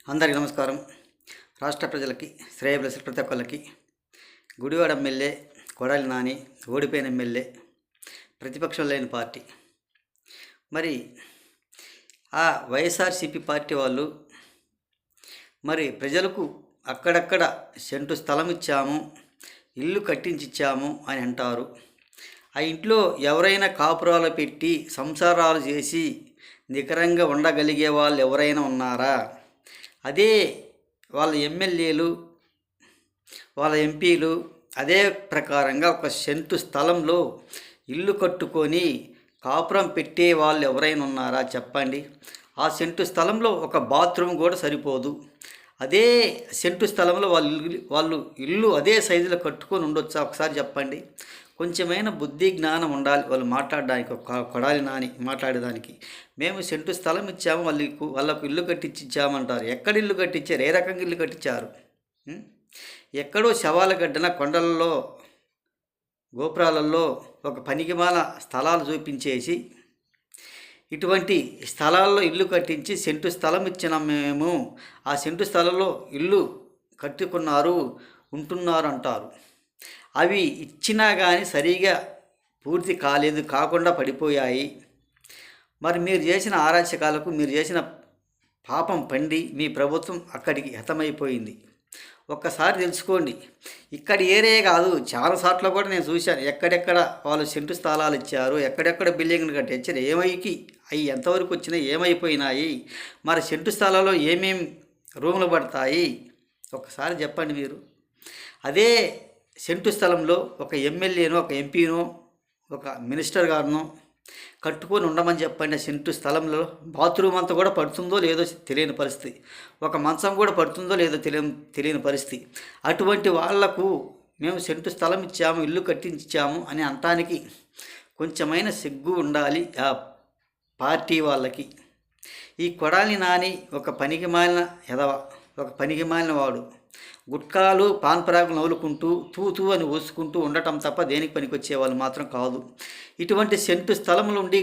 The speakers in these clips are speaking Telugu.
అందరికీ నమస్కారం. రాష్ట్ర ప్రజలకి, శ్రేయోభిలాషులు ప్రతి ఒక్కళ్ళకి గుడివాడ ఎమ్మెల్యే కొడాలి నాని ఓడిపోయిన ఎమ్మెల్యే, ప్రతిపక్షం లేని పార్టీ. మరి ఆ వైఎస్ఆర్సీపీ పార్టీ వాళ్ళు మరి ప్రజలకు అక్కడక్కడ సెంటు స్థలం ఇచ్చాము, ఇల్లు కట్టించిచ్చాము అని అంటారు. ఆ ఇంట్లో ఎవరైనా కాపురాలు పెట్టి సంసారాలు చేసి నికరంగా ఉండగలిగే వాళ్ళు ఎవరైనా ఉన్నారా? అదే వాళ్ళ ఎమ్మెల్యేలు, వాళ్ళ ఎంపీలు అదే ప్రకారంగా ఒక సెంటు స్థలంలో ఇల్లు కట్టుకొని కాపురం పెట్టే వాళ్ళు ఎవరైనా ఉన్నారా చెప్పండి. ఆ సెంటు స్థలంలో ఒక బాత్రూమ్ కూడా సరిపోదు. అదే సెంటు స్థలంలో వాళ్ళు ఇల్లు అదే సైజులో కట్టుకొని ఉండొచ్చా ఒకసారి చెప్పండి. కొంచెమైన బుద్ధి జ్ఞానం ఉండాలి వాళ్ళు మాట్లాడడానికి. కొడాలి నాని మాట్లాడేదానికి మేము సెంటు స్థలం ఇచ్చాము, వాళ్ళకు ఇల్లు కట్టించి ఇచ్చామంటారు. ఎక్కడ ఇల్లు కట్టించారు? ఏ రకంగా ఇల్లు కట్టించారు? ఎక్కడో శవాల గడ్డన కొండలలో గోపురాలలో ఒక పనికిమాల స్థలాలు చూపించేసి ఇటువంటి స్థలాల్లో ఇల్లు కట్టించి సెంటు స్థలం ఇచ్చిన మేము ఆ సెంటు స్థలంలో ఇల్లు కట్టుకున్నారు, ఉంటున్నారు అంటారు. అవి ఇచ్చినా కానీ సరిగా పూర్తి కాలేదు, కాకుండా పడిపోయాయి. మరి మీరు చేసిన ఆరాచకాలకు, మీరు చేసిన పాపం పండి మీ ప్రభుత్వం అక్కడికి హతమైపోయింది. ఒక్కసారి తెలుసుకోండి. ఇక్కడ ఏరే కాదు, చాలా సార్లు కూడా నేను చూశాను. ఎక్కడెక్కడ వాళ్ళు సెంటు స్థలాలు ఇచ్చారు, ఎక్కడెక్కడ బిల్డింగ్లు కట్టించారు, అవి ఎంతవరకు వచ్చినాయి, ఏమైపోయినాయి, మరి సెంటు స్థలాల్లో ఏమేమి రూములు పడతాయి ఒక్కసారి చెప్పండి మీరు. అదే సెంటు స్థలంలో ఒక ఎమ్మెల్యేనో, ఒక ఎంపీనో, ఒక మినిస్టర్ గారినో కట్టుకొని ఉండమని చెప్పండి. సెంటు స్థలంలో బాత్రూమ్ అంతా కూడా పడుతుందో లేదో తెలియని పరిస్థితి, ఒక మంచం కూడా పడుతుందో లేదో తెలియని పరిస్థితి. అటువంటి వాళ్లకు మేము సెంటు స్థలం ఇచ్చాము, ఇల్లు కట్టించాము అని అనటానికి కొంచెమైన సిగ్గు ఉండాలి ఆ పార్టీ వాళ్ళకి. ఈ కొడాలి నాని ఒక పనికిమాలిన ఎదవ, ఒక పనికిమాలిన వాడు. గుట్కాలు పాన్పరాగులు నవ్వులుకుంటూ తూ అని ఊసుకుంటూ ఉండటం తప్ప దేనికి పనికొచ్చేవాళ్ళు మాత్రం కాదు. ఇటువంటి సెంటు స్థలములు ఉండి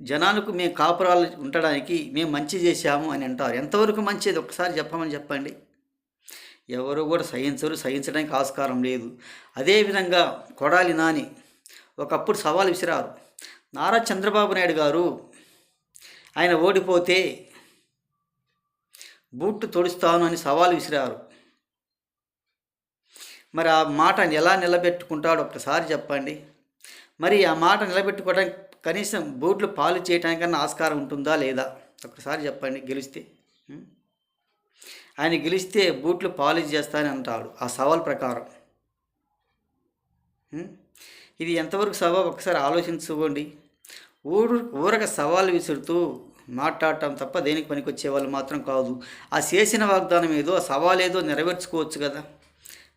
జనాలకు మేము కాపురాలు ఉండడానికి మేము మంచి చేశాము అని అంటారు. ఎంతవరకు మంచిది ఒకసారి చెప్పండి. ఎవరు కూడా సహించడానికి ఆస్కారం లేదు. అదేవిధంగా కొడాలి నాని ఒకప్పుడు సవాల్ విసిరారు. నారా చంద్రబాబు నాయుడు గారు ఆయన ఓడిపోతే బూట్లు తొడుస్తాను అని సవాల్ విసిరారు. మరి ఆ మాట ఎలా నిలబెట్టుకుంటాడో ఒక్కసారి చెప్పండి. మరి ఆ మాట నిలబెట్టుకోవడానికి కనీసం బూట్లు పాలు చేయడానికన్నా ఆస్కారం ఉంటుందా లేదా ఒక్కసారి చెప్పండి. ఆయన గెలిస్తే బూట్లు పాలిష్ చేస్తానని అంటాడు ఆ సవాల్ ప్రకారం. ఇది ఎంతవరకు సవాల్ ఒకసారి ఆలోచించుకోండి. ఊరక సవాల్ విసురుతూ మాట్లాడటం తప్ప దేనికి పనికొచ్చే వాళ్ళు మాత్రం కాదు. ఆ చేసిన వాగ్దానం ఏదో, ఆ సవాల్ ఏదో నెరవేర్చుకోవచ్చు కదా.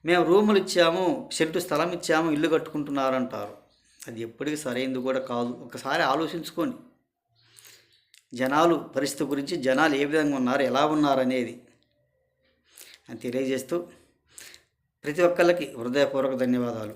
మేము రూములు ఇచ్చాము, సెంటు స్థలం ఇచ్చాము, ఇల్లు కట్టుకుంటున్నారంటారు. అది ఎప్పటికీ సరైనది కూడా కాదు. ఒకసారి ఆలోచించుకోండి. జనాలు పరిస్థితి గురించి, జనాలు ఏ విధంగా ఉన్నారు, ఎలా ఉన్నారు అనేది అని తెలియజేస్తూ ప్రతి ఒక్కళ్ళకి హృదయపూర్వక ధన్యవాదాలు.